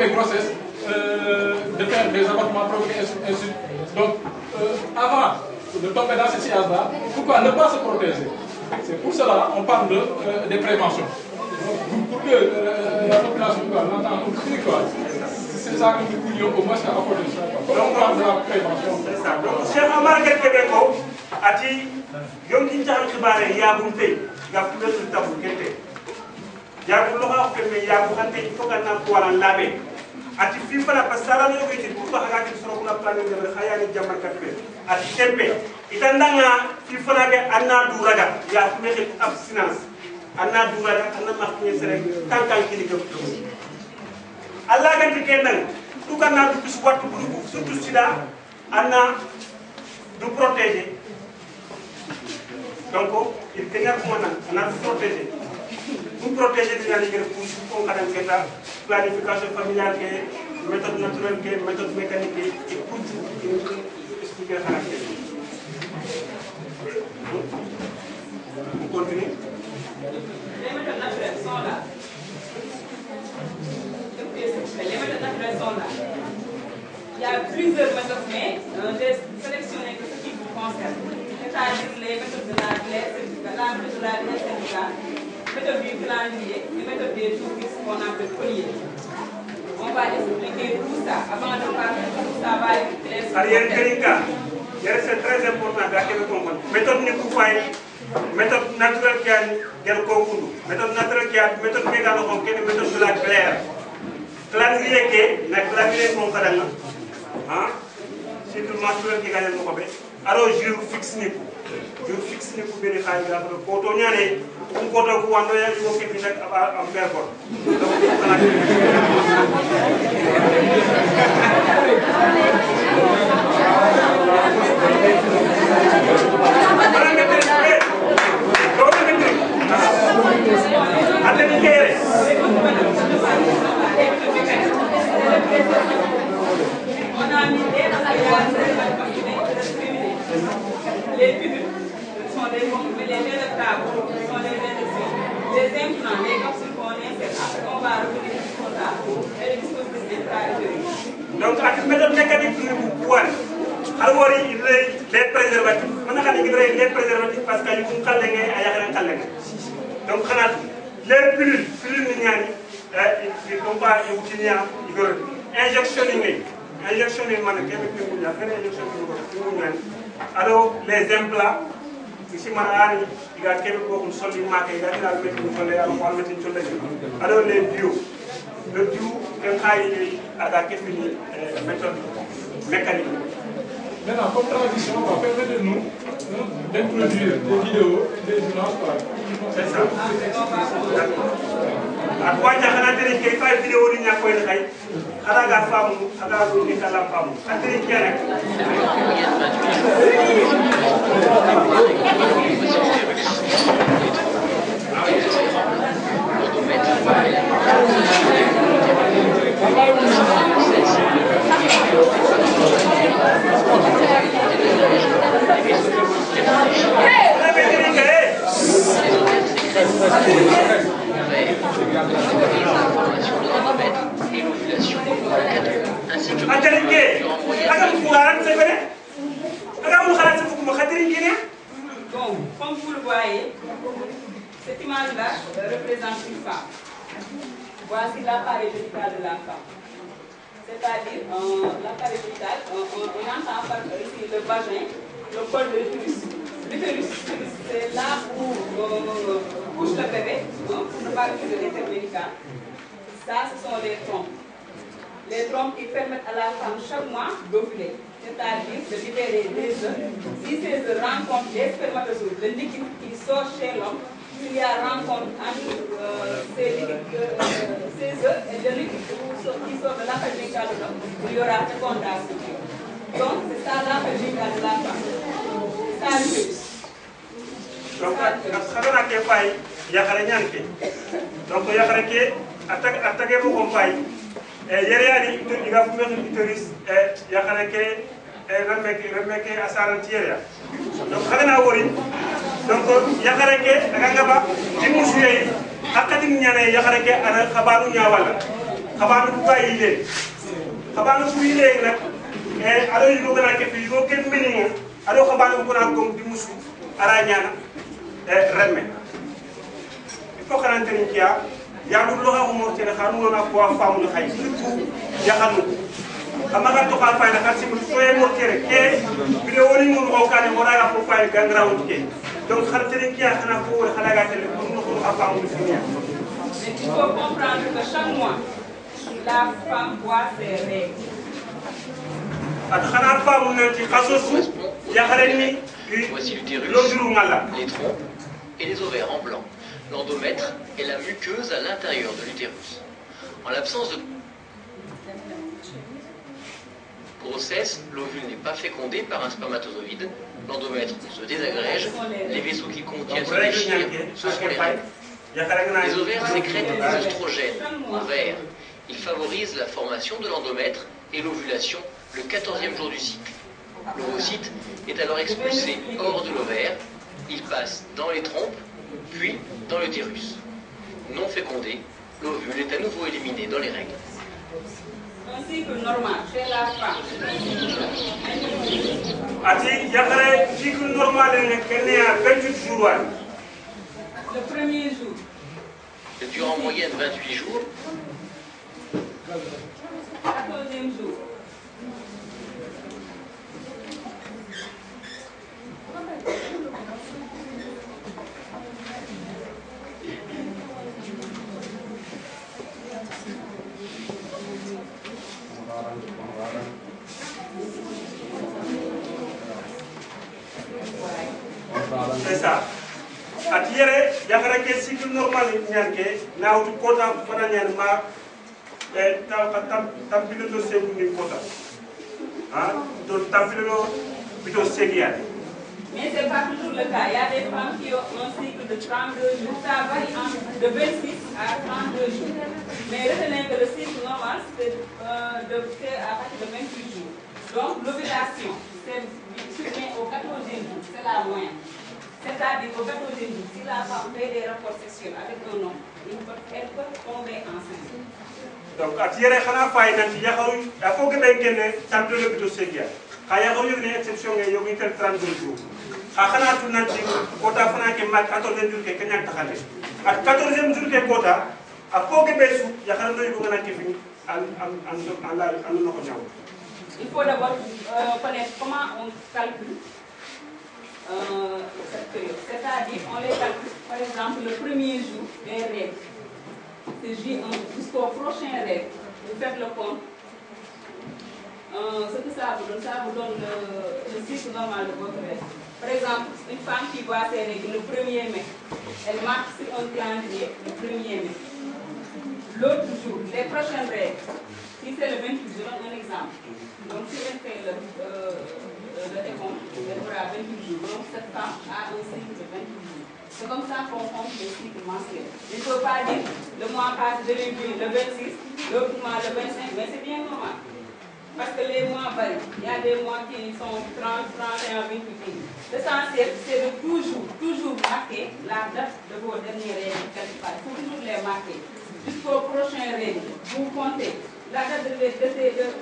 tombent grossesse, de faire des avortements provoqués, ainsi de suite. Donc, avant de tomber dans ces sillage-là, pourquoi ne pas se protéger? C'est pour cela qu'on parle des préventions. Pour que la population l'entende compris, quoi. C'est ça que nous voulions au moins apporter ça. Donc, on parle de la prévention. C'est ça. Donc, Cheikh Omar Québécois, a dit, Yom Kintan Kibare, Yaboute, Yaboute le tabou, Kete. Yaboute l'aura fait, mais Yaboute, il faut qu'on a pour en laver. A dit, FIFA la passara, le fait, pour pas regarder sur la planète de Khayani Jamal Kapé. A dit, Tempe. Itandanga, FIFA la Anna Douraga, Yaboute abstinence. Anna Douraga, Anna Martinez, Tankan Kilikop. Allah ganti kendan tout kana du bis wattu surtout sida anna du protéger donc il kenal ko nan ana protéger pour protéger dina liggéey pour ko kadam keta planification familiale ke méthode naturelle ke méthode mécanique et pour expliquer caractère on continue les méthodes naturelles sont là. Les méthodes naturelles sont là. Il y a plusieurs méthodes, mais j'ai sélectionné que ce qui vous concerne. C'est-à-dire les méthodes de la glace, la méthode de la glace syndicale, méthode du calendrier, les méthodes des jours fixes qu'on appelle collier. On va expliquer tout ça. Avant de parler de tout ça, on va expliquer. C'est très important de comprendre. Méthode Nikoufaï, méthode naturelle qui a Gerkokundu, méthode naturelle qui a méthode mécanique, méthode de la glaire. Calendrier ke na calendrier ko kadanga hein cycle menstruel ki gagne ko be alors jour fixe ni ko be ni xay ga ko to ñane ko to ko wando ya ko ke nak am mer ko On a mis les pilules sont des bombes, mais les table sont des injections. Les implants, les capsules qu'on insère, après on va revenir sur ça et les dispositifs intra-utérus. Donc, à la méthode mécanique pour pouvoir, alors les préservatifs, maintenant les préservatifs parce qu'ils font calmer à y donc, les pilules, ils ne sont pas utilisées. Injection alors les implants ici il y a quelques alors les bio le bio méthode mécanique. Maintenant, comme transition, permettez-nous d'introduire des vidéos, des images. C'est ça. À quoi il y a des vidéos qui sont faites ala ga famu ala go ni kala famu atri kene Bon, comme vous le voyez, cette image-là représente une femme. Voici l'appareil génital de la femme. C'est-à-dire, l'appareil génital, on entend par ici le vagin, le col de l'utérus. L'utérus, c'est là où couche le bébé, pour ne pas utiliser les termes médicaux. Ça, ce sont les trompes. Les trompes qui permettent à la femme chaque mois d'ovuler, c'est-à-dire de libérer des œufs. Si ces œufs rencontrent des spermatozoïdes, le liquide qui sort chez l'homme, il y a rencontre entre ces œufs et le liquide qui sort de l'appareil génital de l'homme, il y aura fécondation. Donc, c'est ça l'appareil génital de la femme. C'est ça l'utérus. Donc, il y a donc, il y a attaqué vos compagnes. Yeriani iga fumé l'utérus yakareke remeke asarantiera donc xagana wori donc yakareke aganga ba dimusuye akati nyane yakareke ana khabaru nyawala xabaanu bu bàyyi leen xabaanu bu yi léegi nag aɗo yigo gana ke fi yigo ken meninga aɗo xabaanu bu gona gom di musu ara ñana remme il faut xananteni kiya yaɗum loxa xumortene xa nugona ko a faamuno xay surtout yaxanu amaga to xa fayna xa simul soye mortere ke vidéo ni mun xo kane moraga fo fayne gangrawut ke donc xananteni kiya xana fo wore xalaga tele pour no xunu a faamuno finia. Mais il faut comprendre que chaque mois, la femme voit ses règles. Voici l'utérus, les trompes et les ovaires en blanc. L'endomètre est la muqueuse à l'intérieur de l'utérus. En l'absence de grossesse, l'ovule n'est pas fécondé par un spermatozoïde, l'endomètre se désagrège, les vaisseaux qui contiennent se déchirent, ce sont les règles. Les ovaires sécrètent des oestrogènes en vert. Ils favorisent la formation de l'endomètre et l'ovulation le 14e jour du cycle. L'ovocyte est alors expulsé hors de l'ovaire. Il passe dans les trompes, puis dans l'utérus. Non fécondé, l'ovule est à nouveau éliminé dans les règles. Un cycle normal chez la femme. Cycle normal est à 28 jours. Le premier jour. Il dure en moyenne 28 jours. 14e jour. C'est ça. Attirer, il y a un cycle normal, il y a un quota, il y a mais ce n'est pas toujours le cas. Il y a des femmes qui ont un cycle de 32 jours. Ça varie de 26 à 32 jours. Mais retenez que le cycle normal, c'est à partir de 28 jours. Donc l'ovulation, c'est supprimé au 14e jour. C'est la moyenne. C'est-à-dire qu'au 14e jour, si la femme fait des rapports sexuels avec un homme, elle peut tomber enceinte. Donc, attirer xana fay nan ci yaxaw da fo gëbe gëne tampe le bito segia xa yaxaw yu ne exception ngay yogi tel 32 jours xa xana tu nan ci quota fana ke mat 14e jour ke kenya taxale ak 14e jour ke quota a fo gëbe su yaxal no yu ngana ke fi an no ko ñaw. Il faut d'abord connaître comment on calcule cette période. C'est-à-dire on les calcule par exemple le premier jour des règles. C'est J1 jusqu'au prochain rêve. Vous faites le compte. Ce que ça vous donne le cycle normal de votre rêve. Par exemple, une femme qui voit ses règles le 1er mai, elle marque sur un calendrier le 1er mai. L'autre jour, les prochains rêves, si c'est le 28, je donne un exemple. Donc si elle fait le décompte, elle aura 28 jours. Donc cette femme a un cycle de 28 jours. C'est comme ça qu'on compte les cycles mensuels. Il ne faut pas dire le mois passe de début le 26, l'autre mois le 25, mais c'est bien normal. Parce que les mois varient. Il y a des mois qui sont 30, 31, 28. L'essentiel, c'est de toujours marquer la date de vos derniers règles quelque part. Il faut toujours les marquer. Jusqu'au prochain règle, vous comptez la date des règles.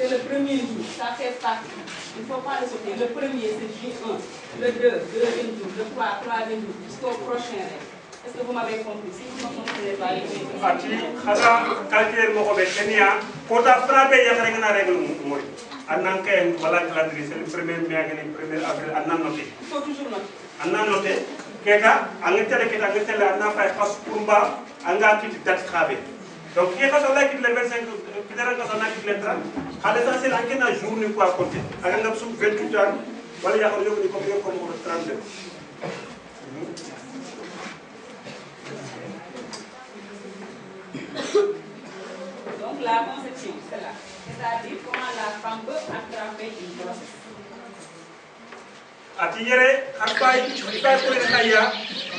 C'est le premier jour, ça fait partie. Il ne faut pas le sauter. Le premier, c'est J1. Le 2, deuxième jour. Le 3, troisième jour. Jusqu'au prochain rêve. Est-ce que vous m'avez compris? Si vous ne comprenez pas, Ati, khada calculer mo ko be kenya, quota frappe ya xare ngana règle moy. Annan kay wala calendrier, c'est le premier mai ak le premier avril annan noté. il faut toujours noter. Annan noté, keka angetere keta angetere anna fay khas kurba anga kiti date khabe. Donc qui est là qui le 25 qui est là qui le 30 à l'essentiel en quel jour ni quoi compter à ngam sou 28 ans wala ya xol yow ni comme 32. Donc la conception, c'est là. C'est-à-dire comment la femme peut attraper une grossesse. Ati yere akay ko ni khaya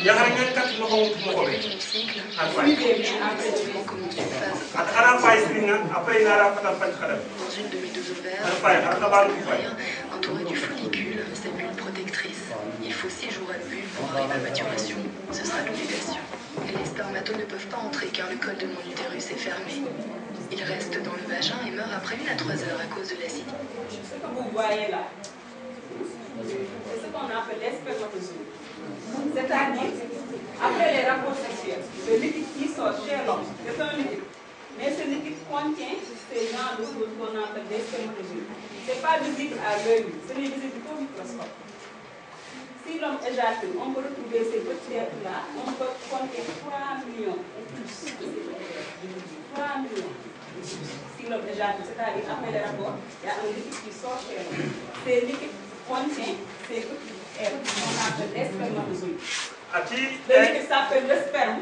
ya xar ngeen kat mo ko be dans une demi-dose ovaire entourée du follicule, cette bulle protectrice. Il faut 6 jours à l'ovule pour arriver à maturation. Ce sera l'ovulation. Les spermatos ne peuvent pas entrer car le col de mon utérus est fermé. Ils restent dans le vagin et meurent après 1 à 3 heures à cause de l'acide. Ce que vous voyez là, c'est ce qu'on appelle les spermatozoïdes. C'est-à-dire, après les rapports sexuels, le liquide qui sort chez l'homme, c'est un liquide. Mais ce liquide contient ces genres de choses qu'on appelle des spermatozoïdes. Ce n'est pas visible à l'œil, ce n'est visible qu'au microscope. Si l'homme éjacule, on peut retrouver ces petits êtres-là, on peut compter 3 millions et plus. 3 millions. Si l'homme éjacule, c'est-à-dire après les rapports, il y a un liquide qui sort chez l'homme. Ces liquides contiennent ces petits êtres qu'on appelle les spermatozoïdes. Le liquide s'appelle le sperme.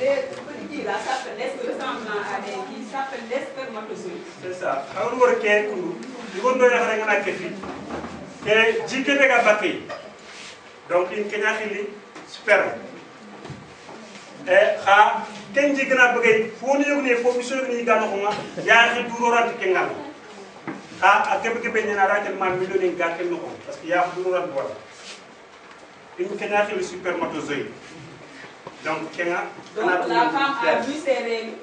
Les petits là s'appellent les ressemblant à des qui s'appellent les spermatozoïdes. C'est ça. Alors, on va dire que et jigéen nga bakki donc in kenya xili sperme et xa ken jigena bëggay fo ñu yëg ne fo bi sooy ni gano xuma ya xi duro rant kengal xa ak kebe kebe ñena ratel man mi doni gatel no parce que ya duro rant wala in kenya xili spermatozoïde donc kenga donc la femme a vu ses règles.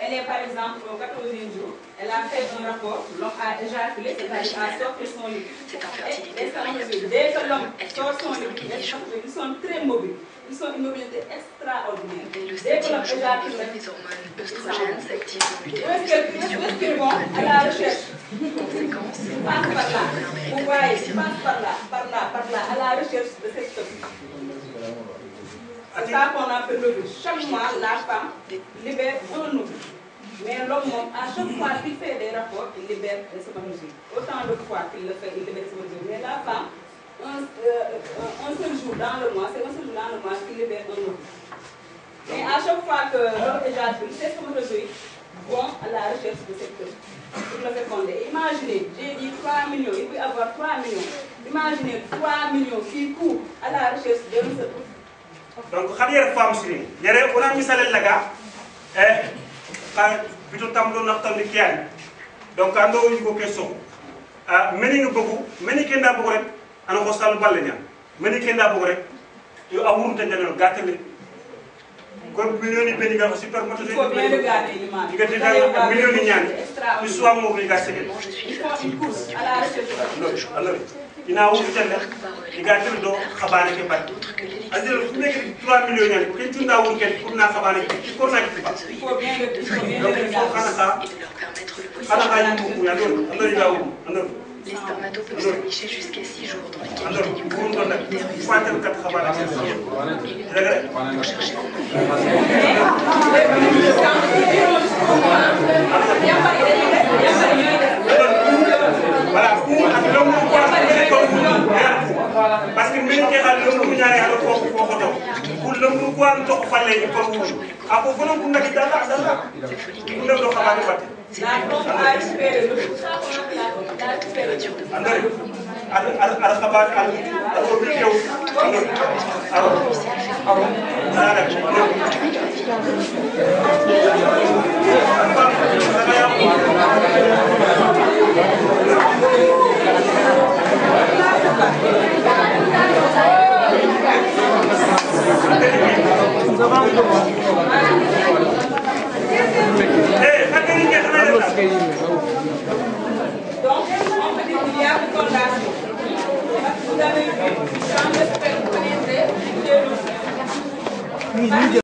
Elle est par exemple au 14e jour, elle a fait un rapport, l'homme a éjaculé, c'est-à-dire a sorti son liquide. C'est infertilité variable. Dès que l'homme sort son liquide, ils sont très mobiles. Ils sont une mobilité extraordinaire. Dès le Dès que l'homme 7e jour, éjacule, les hormones œstrogènes s'activent dans où l'utérus. est-ce qu'ils vont à la recherche? Conséquence, Passe par là. Vous voyez, passe par là, à la recherche de cette chose. C'est ça qu'on appelle l'ovule. Chaque mois, la femme libère un ovule. Mais l'homme, à chaque fois qu'il fait des rapports, il libère des spermatozoïdes. Autant de fois qu'il le fait, il libère des spermatozoïdes. Mais la femme, un seul jour dans le mois, c'est un seul jour dans le mois qu'il libère un ovule. Et à chaque fois que l'homme éjacule, ces spermatozoïdes vont à la recherche de cette chose pour le féconder. Imaginez, j'ai dit 3 millions, il peut y avoir 3 millions. Imaginez 3 millions qui courent à la recherche d'un seul ovule. donc xalier femme sini yere ona misale laga plutôt tamdo naktamni kian donc ando yugo kesso meni ngi bëggu meni kenda bëggu rek ana ko salu balle ñaan meni kenda bëggu rek yo awuru tan janal gatale ko millioni beni ga supermarché il faut bien regarder l'image diga millioni ñaan ci soa mo bi ga ségal il course à la recherche alors ina wu tan diga tan do xabaane ke bat adil fu nek 3 millions ñaan ko ci ndaw ken pour na xabaane ci ko na ci bat il faut bien regarder et de leur permettre le possible. Les spermatos peuvent s'afficher jusqu'à 6 jours dans les cavités du col de l'utérus. Pour chercher parce que meni ke xal lu ñaare ala ko ko ko taw pour le mu ko am tok falé ni ko ako ko non ndaki dala ko do xamane batte la trompe a récupéré le tout ça qu'on a récupéré andari al khabar al ko bi yow alors